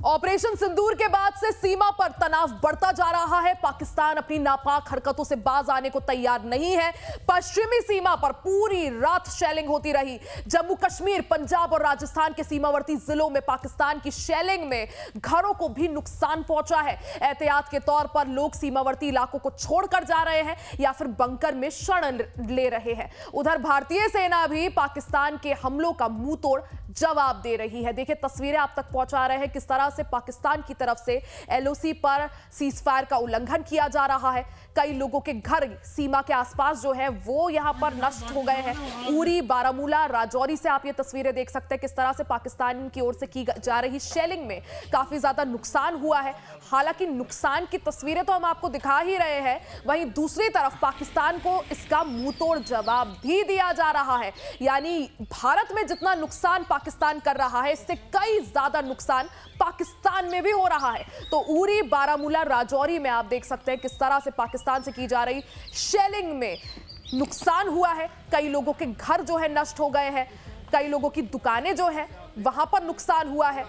Operation सिंदूर के बाद से सीमा पर तनाव बढ़ता जा रहा है। पाकिस्तान अपनी नापाक हरकतों से बाज आने को तैयार नहीं है। पश्चिमी सीमा पर पूरी रात शेलिंग होती रही। जम्मू कश्मीर, पंजाब और राजस्थान के सीमावर्ती जिलों में पाकिस्तान की शेलिंग में घरों को भी नुकसान पहुंचा है। एहतियात के तौर पर लोग सीमावर्ती इलाकों को छोड़कर जा रहे हैं या फिर बंकर में शरण ले रहे हैं। उधर भारतीय सेना भी पाकिस्तान के हमलों का मुंह तोड़ जवाब दे रही है। देखिए तस्वीरें आप तक पहुंचा रहे हैं किस तरह से पाकिस्तान की तरफ से एलओसी पर सीजफायर का उल्लंघन किया जा रहा है। कई लोगों के घर सीमा के आसपास जो है वो यहां पर नष्ट हो गए हैं। उरी, बारामूला, राजौरी से आप ये तस्वीरें देख सकते हैं किस तरह से पाकिस्तान की ओर से की जा रही शेलिंग में काफी ज्यादा नुकसान हुआ है। हालांकि नुकसान की तस्वीरें तो हम आपको दिखा ही रहे हैं, वहीं दूसरी तरफ पाकिस्तान को इसका मुंहतोड़ जवाब भी दिया जा रहा है। यानी भारत में जितना नुकसान पाकिस्तान कर रहा है इससे कई ज्यादा नुकसान पाकिस्तान में भी हो रहा है। तो उरी, बारामूला, राजौरी में आप देख सकते हैं किस तरह से पाकिस्तान से की जा रही शेलिंग में नुकसान हुआ है। कई लोगों के घर जो है नष्ट हो गए हैं, कई लोगों की दुकानें जो है वहां पर नुकसान हुआ है।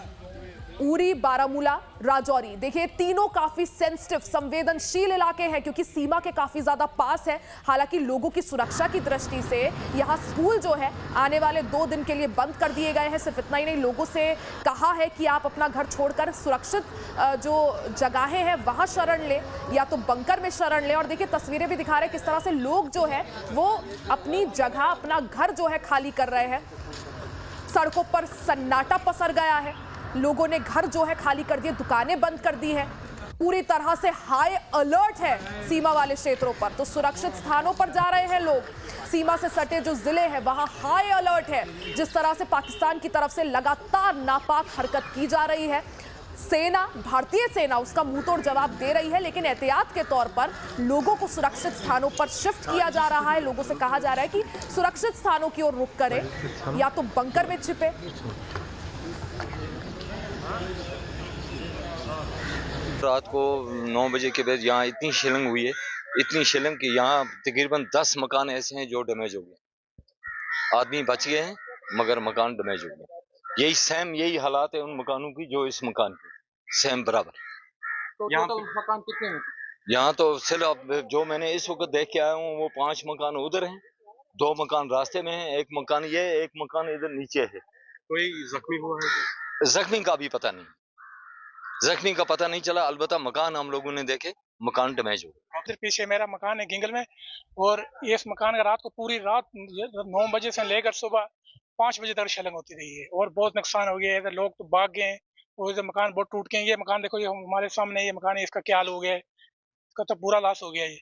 उरी, बारामूला, राजौरी, देखिए तीनों काफी सेंसिटिव, संवेदनशील इलाके हैं क्योंकि सीमा के काफी ज्यादा पास है। हालांकि लोगों की सुरक्षा की दृष्टि से यहां स्कूल जो है आने वाले 2 दिन के लिए बंद कर दिए गए हैं। सिर्फ इतना ही नहीं, लोगों से कहा है कि आप अपना घर छोड़कर सुरक्षित जो जगहें हैं वहां शरण लें या तो बंकर में शरण लें। और देखिए तस्वीरें भी दिखा रहे हैं किस तरह से लोग जो है वो अपनी जगह, अपना घर जो है खाली कर रहे हैं। सड़कों पर सन्नाटा पसर गया है, लोगों ने घर जो है खाली कर दिए, दुकानें बंद कर दी हैं। पूरी तरह से हाई अलर्ट है सीमा वाले क्षेत्रों पर। तो सुरक्षित स्थानों पर जा रहे हैं लोग। सीमा से सटे जो जिले हैं वहां हाई अलर्ट है। जिस तरह से पाकिस्तान की तरफ से लगातार नापाक हरकत की जा रही है, सेना, भारतीय सेना उसका मुंहतोड़ जवाब दे रही है। लेकिन एहतियात के तौर पर लोगों को सुरक्षित स्थानों पर शिफ्ट किया जा रहा है। लोगों से कहा जा रहा है कि सुरक्षित स्थानों की ओर रुख करें या तो बंकर में छिपे। रात को 9 बजे के बाद यहाँ इतनी शेलिंग हुई है, इतनी शेलिंग कि यहाँ तकरीबन 10 मकान ऐसे हैं जो डैमेज हो गए। आदमी बच गए हैं मगर मकान डैमेज हो गए। यही हालात है उन मकानों की जो इस मकान की, सेम बराबर। तो टोटल मकान कितने हैं? यहाँ तो सिर्फ जो मैंने इस वक्त देख के आया हूँ वो 5 मकान उधर हैं, 2 मकान रास्ते में हैं, 1 मकान ये, 1 मकान इधर नीचे है। कोई जख्मी हुआ है? जख्मी का भी पता नहीं, जख्मी का पता नहीं चला। अलबत्ता मकान हम लोगों ने देखे, मकान डैमेज हो गया। फिर पीछे मेरा मकान है गिंगल में, और इस मकान का रात को पूरी रात 9 बजे से लेकर सुबह 5 बजे तक शेलिंग होती रही है और बहुत नुकसान हो गया है। इधर लोग तो भाग गए हैं और इधर मकान बहुत टूट गए हैं। ये मकान देखो, ये हमारे सामने ये मकान है, इसका क्या हाल हो गया है, इसका तो पूरा लॉस हो गया है। ये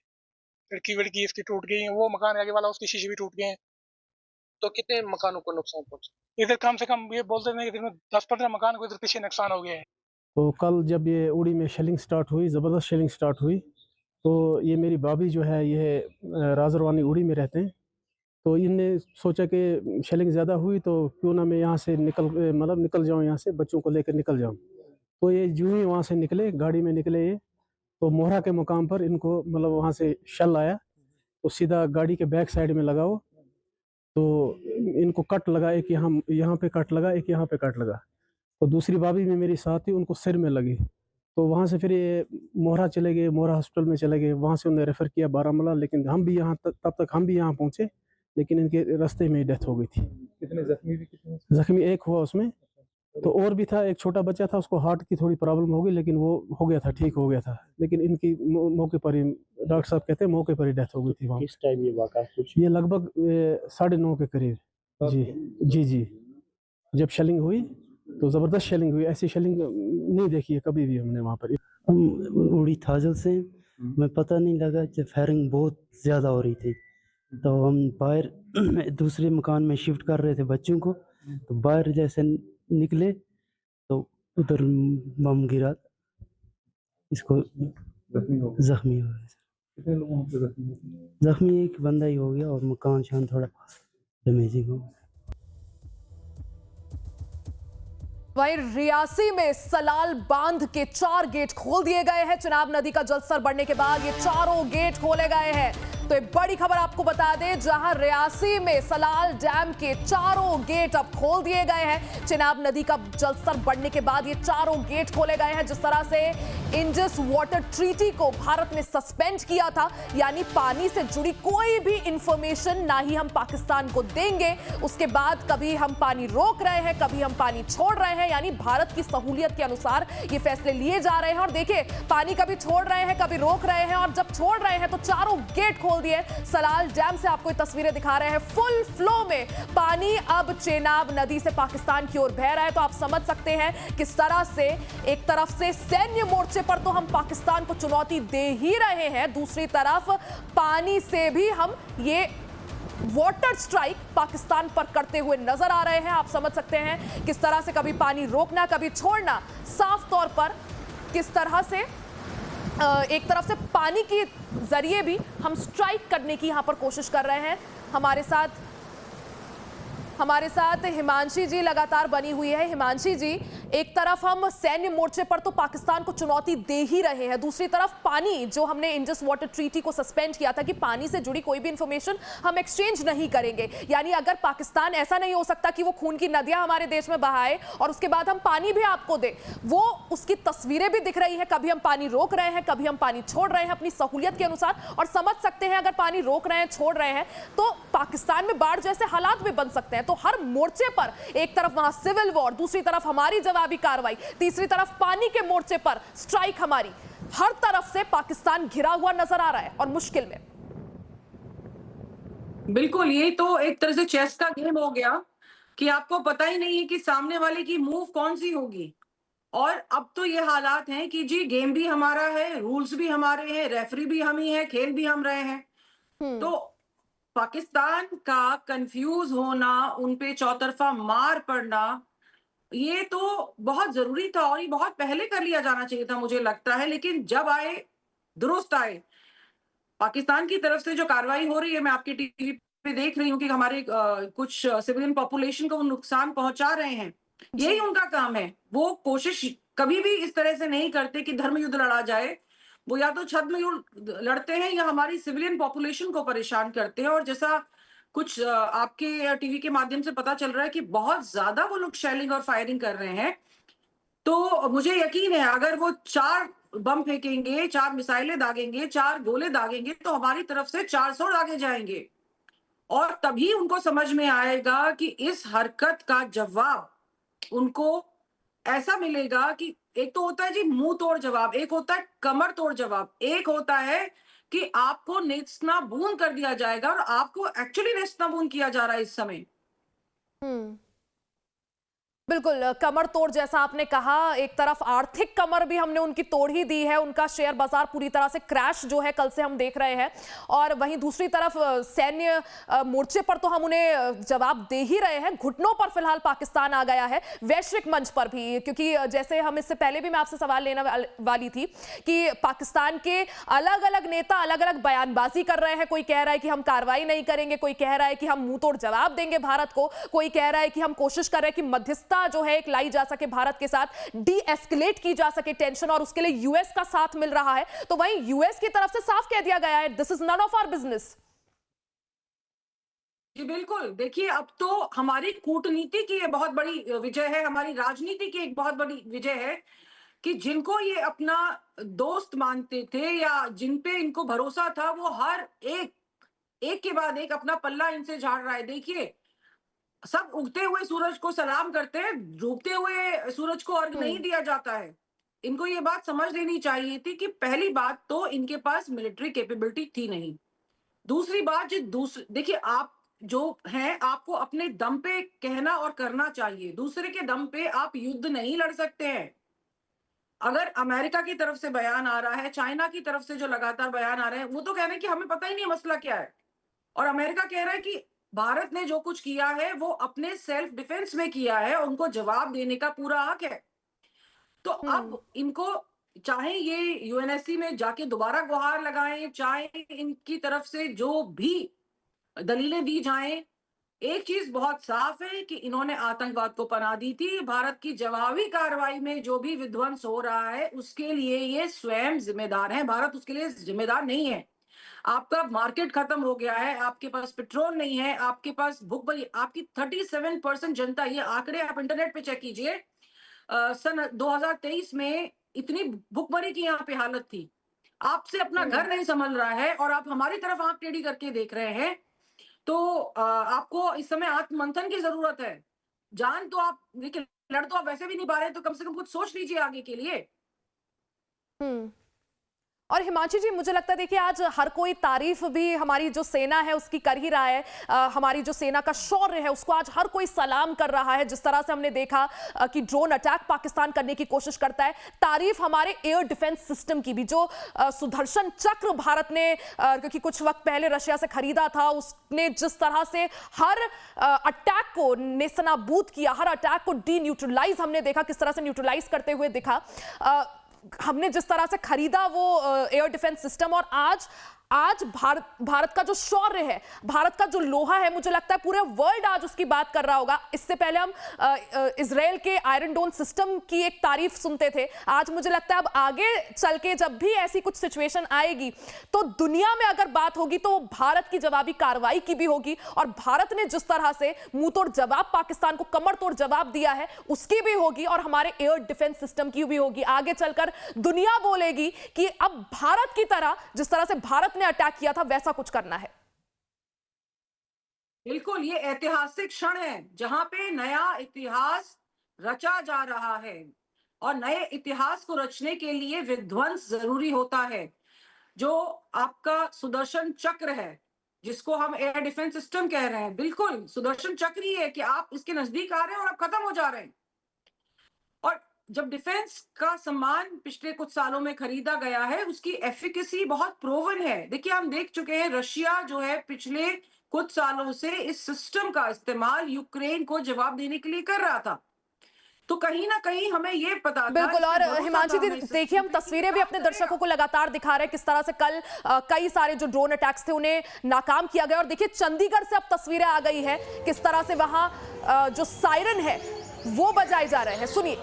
खिड़की विड़की इसकी टूट गई है, वो मकान आगे वाला उसकी शीशे भी टूट गए हैं। तो कितने मकानों को नुकसान पहुंचा? इधर कम से कम ये बोलते हैं कि 10-15 मकान को इधर पीछे नुकसान हो गया है। तो कल जब ये उड़ी में शेलिंग स्टार्ट हुई, ज़बरदस्त शेलिंग स्टार्ट हुई, तो ये मेरी भाभी जो है ये राजरवानी उड़ी में रहते हैं। तो इनने सोचा कि शेलिंग ज़्यादा हुई तो क्यों ना मैं यहाँ से निकल जाऊँ, यहाँ से बच्चों को लेकर निकल जाऊँ। तो ये यूँ ही वहाँ से निकले, गाड़ी में निकले ये, तो मोहरा के मुकाम पर इनको वहाँ से शल आया, तो सीधा गाड़ी के बैक साइड में लगाओ, तो इनको कट लगा, एक यहाँ पे कट लगा, एक यहाँ पे कट लगा। तो दूसरी भाभी भी मेरी साथ थी, उनको सिर में लगी। तो वहाँ से फिर ये मोहरा चले गए, मोहरा हॉस्पिटल में चले गए, वहाँ से उन्हें रेफ़र किया बारामूला। लेकिन हम भी यहाँ तब तक हम भी यहाँ पहुँचे, लेकिन इनके रास्ते में ही डेथ हो गई थी। कितने जख्मी भी? कितने जख्मी एक हुआ उसमें, तो और भी था, एक छोटा बच्चा था, उसको हार्ट की थोड़ी प्रॉब्लम हो गई, लेकिन वो हो गया था, ठीक हो गया था। लेकिन इनकी मौके पर ही, डॉक्टर साहब कहते हैं मौके पर ही डेथ हो गई थी वहाँ। किस टाइम ये वाक़ा कुछ? ये लगभग 9:30 के करीब। जी, जब शेलिंग हुई तो ज़बरदस्त शेलिंग हुई, ऐसी शेलिंग नहीं देखी है कभी भी हमने वहाँ पर। उड़ी थाजल से मैं पता नहीं लगा कि फायरिंग बहुत ज़्यादा हो रही थी। तो हम बाहर दूसरे मकान में शिफ्ट कर रहे थे बच्चों को, तो बाहर जैसे निकले तो उधर बम गिरा, इसको जख्मी हो? जख्मी हो गया। कितने लोगों को जख्मी? जख्मी एक बंदा ही हो गया और मकान शान थोड़ा डैमेजिंग हो गया। वहीं रियासी में सलाल बांध के 4 गेट खोल दिए गए हैं। चिनाब नदी का जलस्तर बढ़ने के बाद ये चारों गेट खोले गए हैं। तो एक बड़ी खबर आपको बता दें, जहां रियासी में सलाल डैम के चारों गेट अब खोल दिए गए हैं। चिनाब नदी का जलस्तर बढ़ने के बाद ये चारों गेट खोले गए हैं। जिस तरह से इंडस वाटर ट्रीटी को भारत ने सस्पेंड किया था, यानी पानी से जुड़ी कोई भी इंफॉर्मेशन ना ही हम पाकिस्तान को देंगे, उसके बाद कभी हम पानी रोक रहे हैं, कभी हम पानी छोड़ रहे हैं, यानी भारत की सहूलियत के अनुसार ये फैसले लिए जा रहे हैं। और देखिए, पानी कभी छोड़ रहे हैं, कभी रोक रहे हैं, और जब छोड़ रहे हैं तो चारों गेट खोल दिए। सलाल डैम से आपको ये तस्वीरें दिखा रहे हैं, फुल फ्लो में पानी अब चेनाब नदी से पाकिस्तान की ओर बह रहा है। तो आप समझ सकते हैं किस तरह से एक तरफ से सैन्य मोर्चे पर तो हम पाकिस्तान को चुनौती दे ही रहे हैं, दूसरी तरफ पानी से भी हम ये वाटर स्ट्राइक पाकिस्तान पर करते हुए नजर आ रहे हैं। आप समझ सकते हैं किस तरह से कभी पानी रोकना, कभी छोड़ना, साफ तौर पर किस तरह से एक तरफ से पानी के जरिए भी हम स्ट्राइक करने की यहां पर कोशिश कर रहे हैं। हमारे साथ हिमांशी जी लगातार बनी हुई है। हिमांशी जी, एक तरफ हम सैन्य मोर्चे पर तो पाकिस्तान को चुनौती दे ही रहे हैं, दूसरी तरफ पानी, जो हमने इंडस वाटर ट्रीटी को सस्पेंड किया था कि पानी से जुड़ी कोई भी इंफॉर्मेशन हम एक्सचेंज नहीं करेंगे, यानी अगर पाकिस्तान, ऐसा नहीं हो सकता कि वो खून की नदियां हमारे देश में बहाए और उसके बाद हम पानी भी आपको दे। वो उसकी तस्वीरें भी दिख रही है, कभी हम पानी रोक रहे हैं, कभी हम पानी छोड़ रहे हैं अपनी सहूलियत के अनुसार। और समझ सकते हैं अगर पानी रोक रहे हैं, छोड़ रहे हैं, तो पाकिस्तान में बाढ़ जैसे हालात भी बन सकते हैं। तो हर मोर्चे पर एक तरफ वहां सिविल वॉर, दूसरी तरफ हमारी जवाबी कार्रवाई, तीसरी तरफ पानी के मोर्चे पर स्ट्राइक हमारी, हर तरफ से पाकिस्तान घिरा हुआ नजर आ रहा है और मुश्किल में। बिल्कुल, ये तो एक तरह से चेस का गेम हो गया कि आपको पता ही नहीं है कि सामने वाले की मूव कौन सी होगी। और अब तो ये हालात हैं कि जी गेम भी हमारा है, रूल्स भी हमारे हैं, रेफरी भी हम ही है, खेल भी हम रहे हैं। तो पाकिस्तान का कंफ्यूज होना, उन पे चौतरफा मार पड़ना, ये तो बहुत जरूरी था और ये बहुत पहले कर लिया जाना चाहिए था, मुझे लगता है। लेकिन जब आए, दुरुस्त आए। पाकिस्तान की तरफ से जो कार्रवाई हो रही है, मैं आपके टीवी पे देख रही हूँ कि हमारे कुछ सिविलियन पॉपुलेशन को वो नुकसान पहुंचा रहे हैं। यही उनका काम है। वो कोशिश कभी भी इस तरह से नहीं करते कि धर्म युद्ध लड़ा जाए। वो या तो छद्म युद्ध लड़ते हैं या हमारी सिविलियन पॉपुलेशन को परेशान करते हैं। और जैसा कुछ आपके टीवी के माध्यम से पता चल रहा है कि बहुत ज्यादा वो लोग शेलिंग और फायरिंग कर रहे हैं। तो मुझे यकीन है अगर वो 4 बम फेंकेंगे, 4 मिसाइलें दागेंगे, 4 गोले दागेंगे, तो हमारी तरफ से 400 दागे जाएंगे। और तभी उनको समझ में आएगा कि इस हरकत का जवाब उनको ऐसा मिलेगा कि एक तो होता है जी मुंह तोड़ जवाब, एक होता है कमर तोड़ जवाब, एक होता है कि आपको नेस्तनाबून कर दिया जाएगा। और आपको एक्चुअली नेस्तनाबून किया जा रहा है इस समय। बिल्कुल, कमर तोड़ जैसा आपने कहा, एक तरफ आर्थिक कमर भी हमने उनकी तोड़ ही दी है, उनका शेयर बाजार पूरी तरह से क्रैश जो है कल से हम देख रहे हैं। और वहीं दूसरी तरफ सैन्य मोर्चे पर तो हम उन्हें जवाब दे ही रहे हैं। घुटनों पर फिलहाल पाकिस्तान आ गया है वैश्विक मंच पर भी, क्योंकि जैसे हम इससे पहले भी मैं आपसे सवाल लेने वाली थी कि पाकिस्तान के अलग अलग नेता अलग अलग बयानबाजी कर रहे हैं। कोई कह रहा है कि हम कार्रवाई नहीं करेंगे, कोई कह रहा है कि हम मुंह तोड़ जवाब देंगे भारत को, कोई कह रहा है कि हम कोशिश कर रहे हैं कि मध्यस्थता जो है एक लाई जा सके, भारत के साथ डी एस्केलेट की जा सके टेंशन, और उसके लिए यूएस का साथ मिल रहा है। तो वहीं यूएस की तरफ से साफ कह दिया गया है, this is none of our business. जी बिल्कुल, देखिए अब तो हमारी कूटनीति की ये बहुत बड़ी विजय है, हमारी राजनीति की एक बहुत बड़ी विजय है कि जिनको ये अपना दोस्त मानते थे या जिन पे इनको भरोसा था, वो हर एक के बाद एक अपना पल्ला इनसे झाड़ रहा है। देखिए, सब उगते हुए सूरज को सलाम करते हैं, डूबते हुए सूरज को अर्घ नहीं दिया जाता है। इनको ये बात समझ लेनी चाहिए थी कि पहली बात तो इनके पास मिलिट्री कैपेबिलिटी थी नहीं। दूसरी बात, देखिए, आप जो हैं, आपको अपने दम पे कहना और करना चाहिए। दूसरे के दम पे आप युद्ध नहीं लड़ सकते हैं। अगर अमेरिका की तरफ से बयान आ रहा है, चाइना की तरफ से जो लगातार बयान आ रहे हैं, वो तो कह रहे हैं कि हमें पता ही नहीं मसला क्या है। और अमेरिका कह रहा है कि भारत ने जो कुछ किया है वो अपने सेल्फ डिफेंस में किया है, उनको जवाब देने का पूरा हक है। तो अब इनको चाहे ये यूएनएससी में जाके दोबारा गुहार लगाएं, चाहे इनकी तरफ से जो भी दलीलें दी जाएं, एक चीज बहुत साफ है कि इन्होंने आतंकवाद को पनाह दी थी। भारत की जवाबी कार्रवाई में जो भी विध्वंस हो रहा है उसके लिए ये स्वयं जिम्मेदार हैं, भारत उसके लिए जिम्मेदार नहीं है। आपका मार्केट खत्म हो गया है, आपके पास पेट्रोल नहीं है, आपके पास भुखमरी, आपकी 37% जनता, ये आंकड़े आप इंटरनेट पे चेक कीजिए, सन 2023 में इतनी भुखमरी की यहाँ पे हालत थी। आपसे अपना घर नहीं संभल रहा है और आप हमारी तरफ आंख टेढ़ी करके देख रहे हैं। तो आपको इस समय आत्ममंथन की जरूरत है। जान तो आप देखिए, लड़ तो आप वैसे भी नहीं पा रहे, तो कम से कम कुछ सोच लीजिए आगे के लिए। हम्म। और हिमांशी जी, मुझे लगता है देखिए आज हर कोई तारीफ भी हमारी जो सेना है उसकी कर ही रहा है। हमारी जो सेना का शौर्य है उसको आज हर कोई सलाम कर रहा है। जिस तरह से हमने देखा कि ड्रोन अटैक पाकिस्तान करने की कोशिश करता है, तारीफ हमारे एयर डिफेंस सिस्टम की भी, जो सुदर्शन चक्र भारत ने क्योंकि कुछ वक्त पहले रशिया से खरीदा था, उसने जिस तरह से हर अटैक को नेस्तनाबूद किया, हर अटैक को डी न्यूट्रलाइज हमने देखा, किस तरह से न्यूट्रलाइज करते हुए दिखा। हमने जिस तरह से खरीदा वो एयर डिफेंस सिस्टम, और आज भारत का जो शौर्य है, भारत का जो लोहा है, मुझे लगता है पूरे वर्ल्ड आज उसकी बात कर रहा होगा। इससे पहले हम इजराइल के आयरन डोम सिस्टम की एक तारीफ सुनते थे। आज मुझे लगता है अब आगे चल के जब भी ऐसी कुछ सिचुएशन आएगी तो दुनिया में अगर बात होगी तो भारत की जवाबी कार्रवाई की भी होगी, और भारत ने जिस तरह से मुंह तोड़ जवाब पाकिस्तान को कमर तोड़ जवाब दिया है उसकी भी होगी, और हमारे एयर डिफेंस सिस्टम की भी होगी। आगे चलकर दुनिया बोलेगी कि अब भारत की तरह, जिस तरह से भारत ने अटैक किया था, वैसा कुछ करना है। बिल्कुल, ये ऐतिहासिक क्षण है जहां पे नया इतिहास रचा जा रहा है, और नए इतिहास को रचने के लिए विध्वंस जरूरी होता है। जो आपका सुदर्शन चक्र है, जिसको हम एयर डिफेंस सिस्टम कह रहे हैं, बिल्कुल सुदर्शन चक्र ही है कि आप इसके नजदीक आ रहे हैं और आप खत्म हो जा रहे हैं। और जब डिफेंस का सामान पिछले कुछ सालों में खरीदा गया है, उसकी एफिकेसी बहुत प्रूवन है। देखिए, हम देख चुके हैं रशिया जो है पिछले कुछ सालों से इस सिस्टम का इस्तेमाल यूक्रेन को जवाब देने के लिए कर रहा था। तो कहीं ना कहीं हमें ये पता था, बिल्कुल। इस पे और भरोसा हिमांशी था जी, हमें इस देखिए हम सिस्टम पे तस्वीरें भी काम अपने करेगा। दर्शकों को लगातार दिखा रहे हैं किस तरह से कल कई सारे जो ड्रोन अटैक्स थे उन्हें नाकाम किया गया। और देखिए चंडीगढ़ से अब तस्वीरें आ गई है, किस तरह से वहां जो सायरन है वो बजाए जा रहे हैं। सुनिए।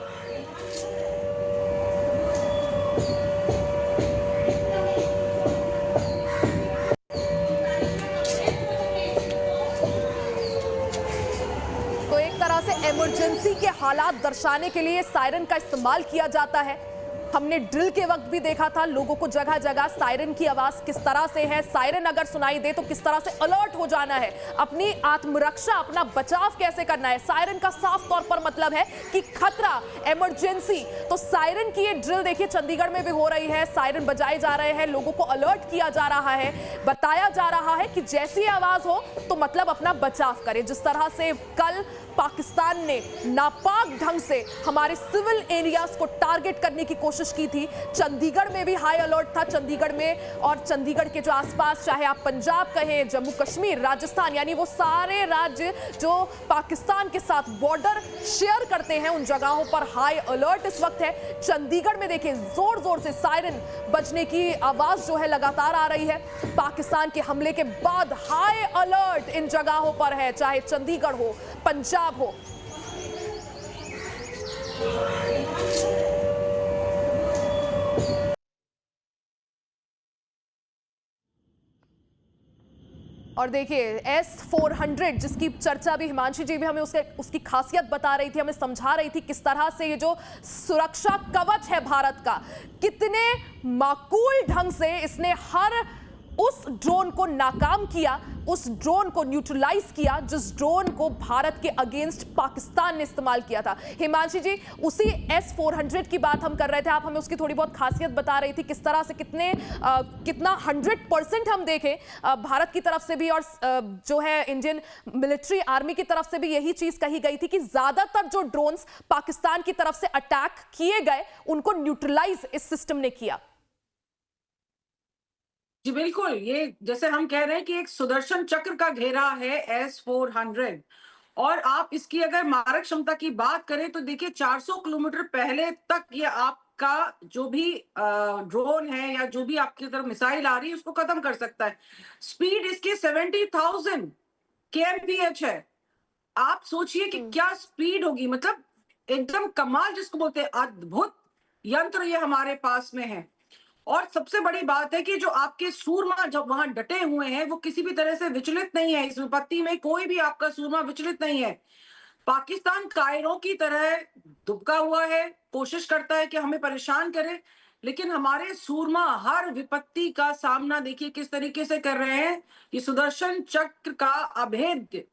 तो एक तरह से इमरजेंसी के हालात दर्शाने के लिए सायरन का इस्तेमाल किया जाता है। हमने ड्रिल के वक्त भी देखा था लोगों को जगह जगह सायरन की आवाज किस तरह से है, सायरन अगर सुनाई दे तो किस तरह से अलर्ट हो जाना है, अपनी आत्मरक्षा, अपना बचाव कैसे करना है। सायरन का साफ तौर पर मतलब है कि खतरा, इमरजेंसी। तो सायरन की ये ड्रिल देखिए चंडीगढ़ में भी हो रही है, सायरन बजाए जा रहे हैं, लोगों को अलर्ट किया जा रहा है, बताया जा रहा है कि जैसी आवाज हो तो मतलब अपना बचाव करें। जिस तरह से कल पाकिस्तान ने नापाक ढंग से हमारे सिविल एरियाज को टारगेट करने की कोशिश की थी, चंडीगढ़ में भी हाई अलर्ट था। चंडीगढ़ में और चंडीगढ़ के जो आसपास, चाहे आप पंजाब कहें, जम्मू कश्मीर, राजस्थान, यानी वो सारे राज्य जो पाकिस्तान के साथ बॉर्डर शेयर करते हैं, उन जगहों पर हाई अलर्ट इस वक्त है। चंडीगढ़ में देखिए जोर जोर से सायरन बजने की आवाज जो है लगातार आ रही है। पाकिस्तान के हमले के बाद हाई अलर्ट इन जगहों पर है, चाहे चंडीगढ़ हो, पंजाब हो। और देखिए S-400 जिसकी चर्चा भी हिमांशी जी भी हमें उसकी खासियत बता रही थी, हमें समझा रही थी किस तरह से ये जो सुरक्षा कवच है भारत का, कितने माकूल ढंग से इसने हर उस ड्रोन को नाकाम किया, उस ड्रोन को न्यूट्रलाइज किया जिस ड्रोन को भारत के अगेंस्ट पाकिस्तान ने इस्तेमाल किया था। हिमांशी जी, उसी S-400 की बात हम कर रहे थे, आप हमें उसकी थोड़ी बहुत खासियत बता रही थी, किस तरह से कितना 100% हम देखें भारत की तरफ से भी और जो है इंडियन मिलिट्री आर्मी की तरफ से भी यही चीज कही गई थी कि ज्यादातर जो ड्रोन्स पाकिस्तान की तरफ से अटैक किए गए उनको न्यूट्रलाइज इस सिस्टम ने किया। जी बिल्कुल, ये जैसे हम कह रहे हैं कि एक सुदर्शन चक्र का घेरा है S-400, और आप इसकी अगर मारक क्षमता की बात करें तो देखिए 400 किलोमीटर पहले तक ये आपका जो भी ड्रोन है या जो भी आपकी तरफ मिसाइल आ रही है उसको खत्म कर सकता है। स्पीड इसकी 70,000 kmph है। आप सोचिए कि क्या स्पीड होगी, मतलब एकदम कमाल, जिसको बोलते हैं अद्भुत यंत्र ये हमारे पास में है। और सबसे बड़ी बात है कि जो आपके सूरमा जब वहां डटे हुए हैं वो किसी भी तरह से विचलित नहीं है। इस विपत्ति में कोई भी आपका सूरमा विचलित नहीं है। पाकिस्तान कायरों की तरह दुबका हुआ है, कोशिश करता है कि हमें परेशान करे, लेकिन हमारे सूरमा हर विपत्ति का सामना देखिए किस तरीके से कर रहे हैं। ये सुदर्शन चक्र का अभेद्य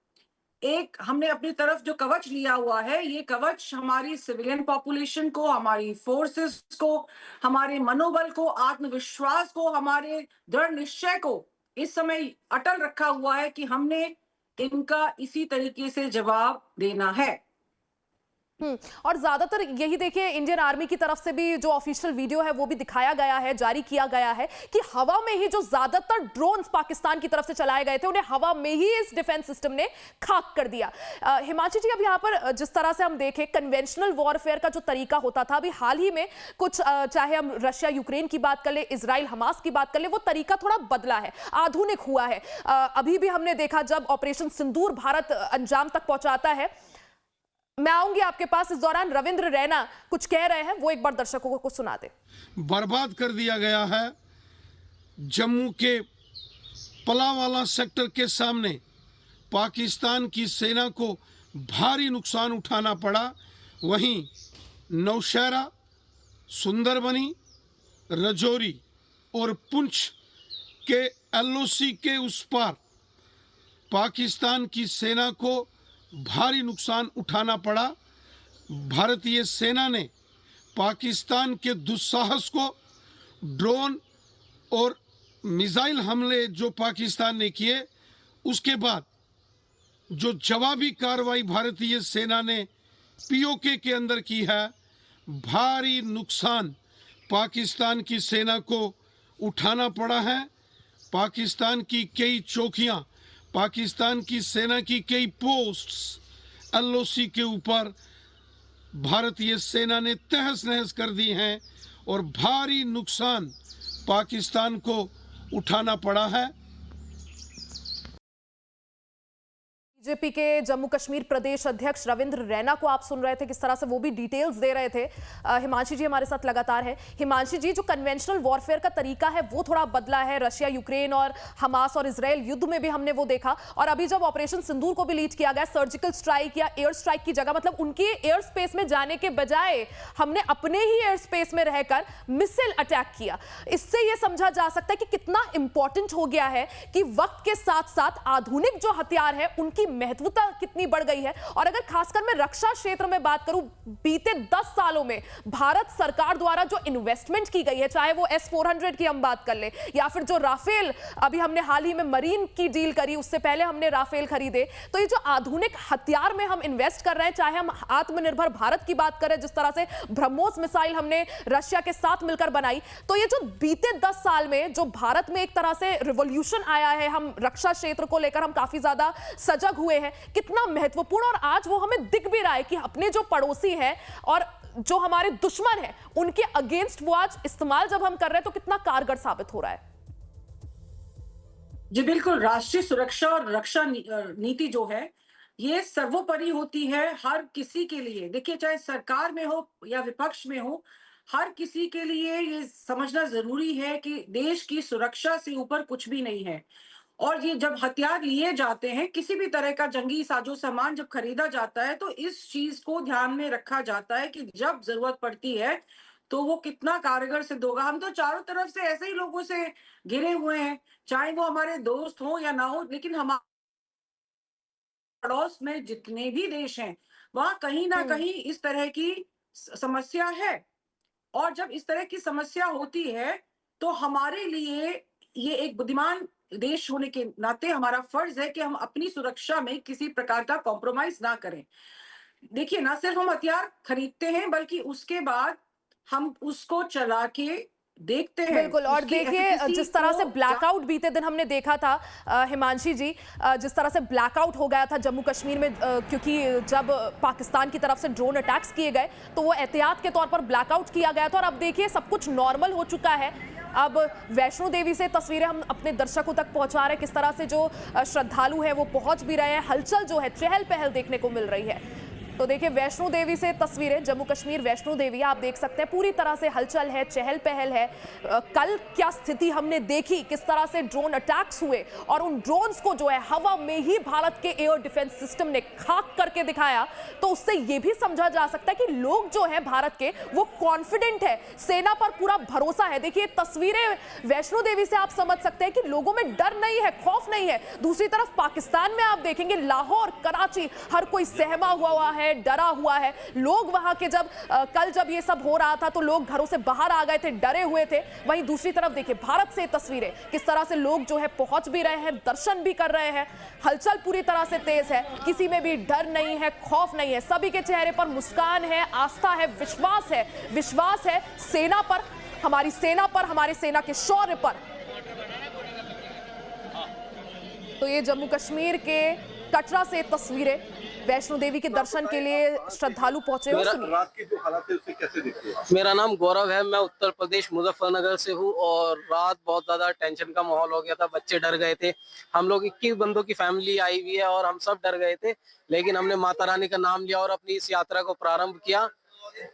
एक हमने अपनी तरफ जो कवच लिया हुआ है, ये कवच हमारी सिविलियन पॉपुलेशन को, हमारी फोर्सेस को, हमारे मनोबल को, आत्मविश्वास को, हमारे दृढ़ निश्चय को इस समय अटल रखा हुआ है कि हमने इनका इसी तरीके से जवाब देना है। और ज्यादातर यही देखिए इंडियन आर्मी की तरफ से भी जो ऑफिशियल वीडियो है वो भी दिखाया गया है, जारी किया गया है कि हवा में ही जो ज्यादातर ड्रोन्स पाकिस्तान की तरफ से चलाए गए थे उन्हें हवा में ही इस डिफेंस सिस्टम ने खाक कर दिया। हिमांशी जी, अब यहाँ पर जिस तरह से हम देखें कन्वेंशनल वॉरफेयर का जो तरीका होता था, अभी हाल ही में कुछ चाहे हम रशिया यूक्रेन की बात कर ले, इजराइल हमास की बात कर ले, वो तरीका थोड़ा बदला है, आधुनिक हुआ है। अभी भी हमने देखा जब ऑपरेशन सिंदूर भारत अंजाम तक पहुंचाता है। मैं आऊंगी आपके पास, इस दौरान रविंद्र रैना कुछ कह रहे हैं, वो एक बार दर्शकों को सुना दे। बर्बाद कर दिया गया है। जम्मू के पलावाला सेक्टर के सामने पाकिस्तान की सेना को भारी नुकसान उठाना पड़ा। वहीं नौशहरा, सुंदरबनी, रजौरी और पुंछ के LOC के उस पार पाकिस्तान की सेना को भारी नुकसान उठाना पड़ा। भारतीय सेना ने पाकिस्तान के दुस्साहस को, ड्रोन और मिसाइल हमले जो पाकिस्तान ने किए, उसके बाद जो जवाबी कार्रवाई भारतीय सेना ने POK के अंदर की है, भारी नुकसान पाकिस्तान की सेना को उठाना पड़ा है। पाकिस्तान की कई चौकियां, पाकिस्तान की सेना की कई पोस्ट्स LOC के ऊपर भारतीय सेना ने तहस नहस कर दी हैं और भारी नुकसान पाकिस्तान को उठाना पड़ा है। बीजेपी के जम्मू कश्मीर प्रदेश अध्यक्ष रविंद्र रैना को आप सुन रहे थे, किस तरह से वो भी डिटेल्स दे रहे थे। हिमांशी जी हमारे साथ लगातार है। हिमांशी जी, जो कन्वेंशनल वॉरफेयर का तरीका है वो थोड़ा बदला है। रशिया यूक्रेन और हमास और इजराइल युद्ध में भी हमने वो देखा, और अभी जब ऑपरेशन सिंदूर को भी लीड किया गया, सर्जिकल स्ट्राइक या एयर स्ट्राइक की जगह, मतलब उनके एयर स्पेस में जाने के बजाय हमने अपने ही एयर स्पेस में रहकर मिसाइल अटैक किया। इससे यह समझा जा सकता है कि कितना इंपॉर्टेंट हो गया है कि वक्त के साथ साथ आधुनिक जो हथियार है उनकी महत्वता कितनी बढ़ गई है। और अगर खासकर मैं रक्षा क्षेत्र में बात करूं, बीते 10 सालों में भारत सरकार द्वारा जो इन्वेस्टमेंट की गई है, चाहे वो S-400 की हम बात कर ले या फिर जो राफेल, अभी हमने हाल ही में मरीन की डील करी, उससे पहले हमने राफेल खरीदे, तो ये जो आधुनिक हथियार में हम इन्वेस्ट कर रहे हैं, चाहे हम आत्मनिर्भर भारत की बात करें, जिस तरह से ब्रह्मोस मिसाइल हमने रशिया के साथ मिलकर बनाई, तो ये जो बीते 10 साल में जो भारत में एक तरह से रिवॉल्यूशन आया है, हम रक्षा क्षेत्र को लेकर हम काफी ज्यादा सजग हुए हैं, कितना महत्वपूर्ण, और आज वो हमें दिख भी रहा है कि अपने जो पड़ोसी हैं और जो हमारे दुश्मन हैं उनके अगेंस्ट वो आज इस्तेमाल जब हम कर रहे हैं तो कितना कारगर साबित हो रहा है। जी बिल्कुल, राष्ट्रीय सुरक्षा और रक्षा नीति जो है ये सर्वोपरि होती है हर किसी के लिए। देखिए, चाहे सरकार में हो या विपक्ष में हो, हर किसी के लिए ये समझना जरूरी है कि देश की सुरक्षा से ऊपर कुछ भी नहीं है। और ये जब हथियार लिए जाते हैं, किसी भी तरह का जंगी साजो सामान जब खरीदा जाता है, तो इस चीज को ध्यान में रखा जाता है कि जब जरूरत पड़ती है तो वो कितना कारगर सिद्ध होगा। हम तो चारों तरफ से ऐसे ही लोगों से घिरे हुए हैं, चाहे वो हमारे दोस्त हो या ना हो, लेकिन हमारे पड़ोस में जितने भी देश हैं वहां कहीं ना कहीं इस तरह की समस्या है। और जब इस तरह की समस्या होती है तो हमारे लिए ये एक बुद्धिमान देश होने के नाते हमारा फर्ज है कि हम अपनी सुरक्षा में किसी प्रकार का कॉम्प्रोमाइज ना करें। देखिए, ना सिर्फ हम हथियार खरीदते हैं बल्कि उसके बाद हम उसको चला के देखते हैं। बिल्कुल, और देखिए जिस तरह से ब्लैकआउट बीते दिन हमने देखा था, हिमांशी जी, जिस तरह से ब्लैकआउट हो गया था जम्मू कश्मीर में, क्योंकि जब पाकिस्तान की तरफ से ड्रोन अटैक्स किए गए तो वो एहतियात के तौर पर ब्लैकआउट किया गया था, और अब देखिए सब कुछ नॉर्मल हो चुका है। अब वैष्णो देवी से तस्वीरें हम अपने दर्शकों तक पहुंचा रहे हैं, किस तरह से जो श्रद्धालु है वो पहुंच भी रहे हैं, हलचल जो है, चहल पहल देखने को मिल रही है। तो देखिए वैष्णो देवी से तस्वीरें, जम्मू कश्मीर वैष्णो देवी आप देख सकते हैं, पूरी तरह से हलचल है, चहल पहल है। कल क्या स्थिति हमने देखी, किस तरह से ड्रोन अटैक्स हुए और उन ड्रोन्स को जो है हवा में ही भारत के एयर डिफेंस सिस्टम ने खाक करके दिखाया। तो उससे यह भी समझा जा सकता है कि लोग जो है भारत के वो कॉन्फिडेंट है, सेना पर पूरा भरोसा है। देखिए तस्वीरें वैष्णो देवी से आप समझ सकते हैं कि लोगों में डर नहीं है, खौफ नहीं है। दूसरी तरफ पाकिस्तान में आप देखेंगे लाहौर, कराची, हर कोई सहमा हुआ है, डरा हुआ है। लोग वहां के कल जब ये सब हो रहा था तो लोग घरों से बाहर आ गए थे, डरे हुए थे। वहीं दूसरी तरफ देखिए भारत से तस्वीरें, किस तरह से लोग जो है पहुंच भी रहे हैं, दर्शन भी कर रहे हैं। हलचल पूरी तरह से तेज है, किसी में भी डर नहीं है, खौफ नहीं है। सभी के चेहरे पर मुस्कान है, आस्था है, विश्वास है सेना पर, हमारी सेना पर, हमारे सेना के शौर्य पर। तो ये जम्मू कश्मीर के कटरा से तस्वीरें, वैष्णो देवी के दर्शन के लिए श्रद्धालु पहुंचे। रात की जो हालात है उससे कैसे देखते हैं? मेरा नाम गौरव है, मैं उत्तर प्रदेश मुजफ्फरनगर से हूँ और रात बहुत ज्यादा टेंशन का माहौल हो गया था, बच्चे डर गए थे। हम लोग 21 बंदों की फैमिली आई हुई है और हम सब डर गए थे, लेकिन हमने माता रानी का नाम लिया और अपनी इस यात्रा को प्रारंभ किया।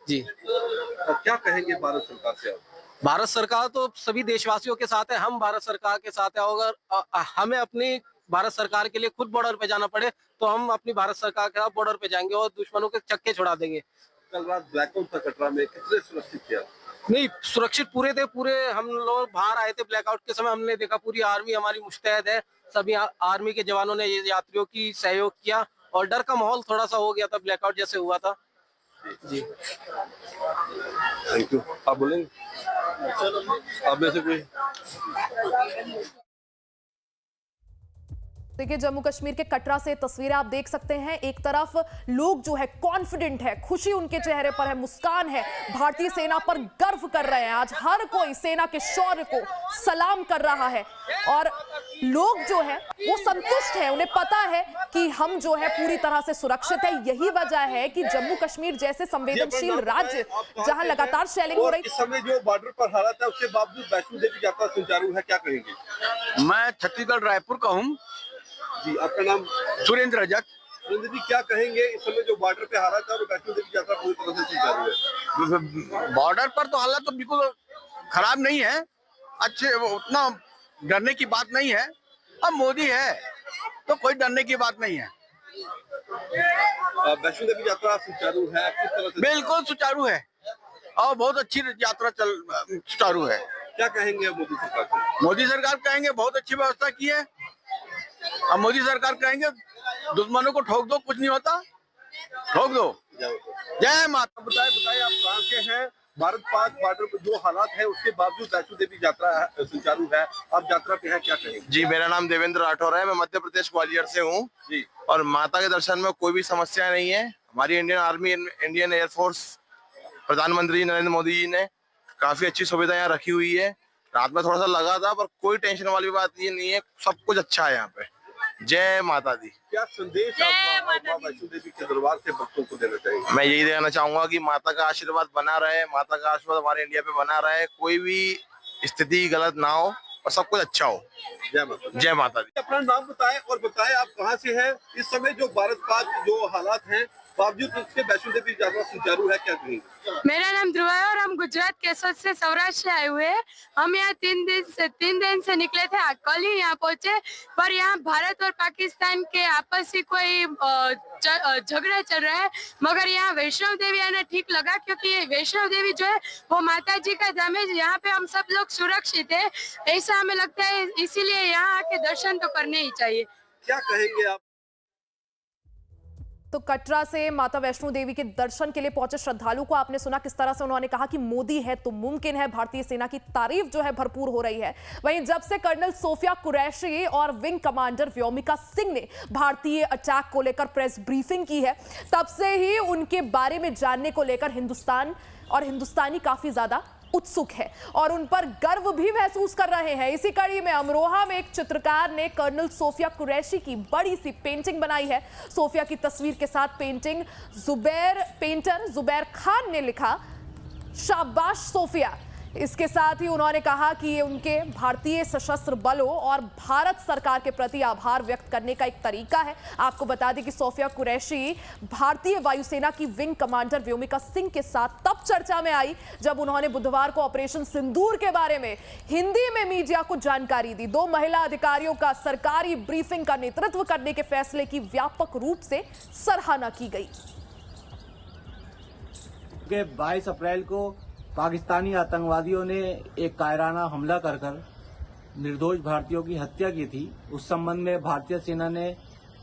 जी, क्या कहेंगे भारत सरकार से आप? भारत सरकार तो सभी देशवासियों के साथ है, हम भारत सरकार के साथ है। अगर हमें अपनी भारत सरकार के लिए खुद बॉर्डर पे जाना पड़े तो हम अपनी भारत सरकार के साथ बॉर्डर पे जाएंगे और दुश्मनों के चक्के छुड़ा देंगे। कल रात ब्लैकआउट था कटरा में, कितने सुरक्षित किया? नहीं, सुरक्षित पूरे थे, पूरे हम लोग बाहर आए थे ब्लैकआउट के समय, हमने देखा पूरी आर्मी हमारी मुस्तैद है, सभी आर्मी के जवानों ने यात्रियों की सहयोग किया और डर का माहौल थोड़ा सा हो गया था ब्लैकआउट जैसे हुआ था। जी, थैंक यू। आप बोलेंगे? आप में से कोई? देखिए जम्मू कश्मीर के कटरा से तस्वीरें आप देख सकते हैं। एक तरफ लोग जो है कॉन्फिडेंट है, खुशी उनके चेहरे पर है, मुस्कान है, भारतीय सेना पर गर्व कर रहे हैं। आज हर कोई सेना के शौर्य को सलाम कर रहा है और लोग जो है वो संतुष्ट है, उन्हें पता है कि हम जो है पूरी तरह से सुरक्षित है। यही वजह है कि जम्मू कश्मीर जैसे संवेदनशील राज्य जहां लगातार शेलिंग हो रही है, इस समय जो बॉर्डर पर हालात है उसके बावजूद वैष्णो देवी यात्रा सुचारू है, क्या कहेंगे? मैं छत्तीसगढ़ रायपुर का हूँ जी। आपका नाम? सुरेंद्र रजक। सुरेंद्र जी, क्या कहेंगे इस समय जो बॉर्डर पे हालात है और वैष्णो देवी यात्रा पूरी तरह से सुचारू है? बॉर्डर पर तो हालात तो बिल्कुल खराब नहीं है, अच्छे, उतना डरने की बात नहीं है। अब मोदी है तो कोई डरने की बात नहीं है। वैष्णो देवी यात्रा सुचारू है, किस तरह से? बिल्कुल सुचारू है और बहुत अच्छी यात्रा सुचारू है। क्या कहेंगे मोदी सरकार को? मोदी सरकार कहेंगे बहुत अच्छी व्यवस्था की है। अब मोदी सरकार कहेंगे दुश्मनों को ठोक दो, कुछ नहीं होता, ठोक दो। जय माता। बताइए आप कहाँ के हैं? भारत पाक बॉर्डर पर जो हालात है उसके बावजूद वैष्णो देवी यात्रा सुचारू है, आप यात्रा पे हैं, क्या कहेंगे? जी, मेरा नाम देवेंद्र राठौर है, मैं मध्य प्रदेश ग्वालियर से हूँ जी। और माता के दर्शन में कोई भी समस्या नहीं है। हमारी इंडियन आर्मी, इंडियन एयरफोर्स, प्रधानमंत्री नरेंद्र मोदी जी ने काफी अच्छी सुविधा यहाँ रखी हुई है। रात में थोड़ा सा लगा था पर कोई टेंशन वाली बात ये नहीं है, सब कुछ अच्छा है यहाँ पे। जय माता दी। क्या संदेश आप वैष्णो देवी के दरबार से भक्तों को देना चाहेंगे? मैं यही देना चाहूंगा कि माता का आशीर्वाद बना रहे, माता का आशीर्वाद हमारे इंडिया पे बना रहे, कोई भी स्थिति गलत ना हो और सब कुछ अच्छा हो। जय माता। जय माता दी। अपना नाम बताएं और बताएं आप कहां से हैं? इस समय जो भारत पाक जो हालात हैं बावजूद उसके वैष्णो देवी यात्रा सुचारू है, क्या कहेंगे? मेरा नाम ध्रुवा है और हम गुजरात केसर से सौराष्ट्र से आए हुए हैं। हम यहाँ 3 दिन से निकले थे, कल ही यहाँ पहुँचे। पर यहाँ भारत और पाकिस्तान के आपसी कोई झगड़ा चल रहा है, मगर यहाँ वैष्णो देवी आना ठीक लगा क्योंकि वैष्णो देवी जो है वो माता जी का धाम है, यहाँ पे हम सब लोग सुरक्षित है, ऐसा हमें लगता है। इसीलिए यहाँ आके दर्शन तो करने ही चाहिए। क्या कहेंगे आप? तो कटरा से माता वैष्णो देवी के दर्शन के लिए पहुंचे श्रद्धालु को आपने सुना किस तरह से उन्होंने कहा कि मोदी है तो मुमकिन है। भारतीय सेना की तारीफ जो है भरपूर हो रही है। वहीं जब से कर्नल सोफिया कुरैशी और विंग कमांडर व्योमिका सिंह ने भारतीय अटैक को लेकर प्रेस ब्रीफिंग की है, तब से ही उनके बारे में जानने को लेकर हिंदुस्तान और हिंदुस्तानी काफी ज्यादा उत्सुक है और उन पर गर्व भी महसूस कर रहे हैं। इसी कड़ी में अमरोहा में एक चित्रकार ने कर्नल सोफिया कुरैशी की बड़ी सी पेंटिंग बनाई है। सोफिया की तस्वीर के साथ पेंटिंग पेंटर जुबैर खान ने लिखा, शाबाश सोफिया, इसके साथ ही उन्होंने कहा कि ये उनके भारतीय सशस्त्र बलों और भारत सरकार के प्रति आभार व्यक्त करने का एक तरीका है। आपको बता दें कि सोफिया कुरैशी भारतीय वायुसेना की विंग कमांडर व्योमिका सिंह के साथ तब चर्चा में आई जब उन्होंने बुधवार को ऑपरेशन सिंदूर के बारे में हिंदी में मीडिया को जानकारी दी। 2 महिला अधिकारियों का सरकारी ब्रीफिंग का नेतृत्व करने के फैसले की व्यापक रूप से सराहना की गई। 22 अप्रैल को पाकिस्तानी आतंकवादियों ने एक कायराना हमला कर निर्दोष भारतीयों की हत्या की थी। उस संबंध में भारतीय सेना ने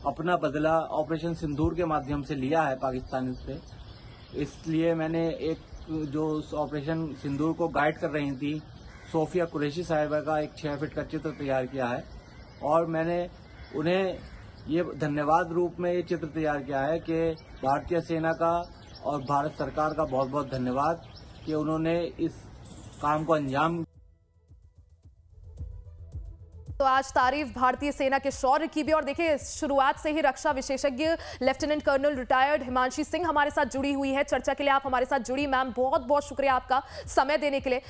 अपना बदला ऑपरेशन सिंदूर के माध्यम से लिया है पाकिस्तानी पे। इसलिए मैंने एक जो ऑपरेशन सिंदूर को गाइड कर रही थी सोफिया कुरैशी साहिबा का एक 6 फीट का चित्र तैयार किया है और मैंने उन्हें ये धन्यवाद रूप में ये चित्र तैयार किया है कि भारतीय सेना का और भारत सरकार का बहुत बहुत धन्यवाद कि उन्होंने इस काम को अंजाम। तो आज तारीफ भारतीय सेना के शौर्य की भी। और देखिए, शुरुआत से ही रक्षा विशेषज्ञ lieutenant colonel retired Himanshi Singh हमारे साथ जुड़ी हुई है चर्चा के लिए। आप हमारे साथ जुड़ी मैम, बहुत बहुत शुक्रिया आपका समय देने के लिए।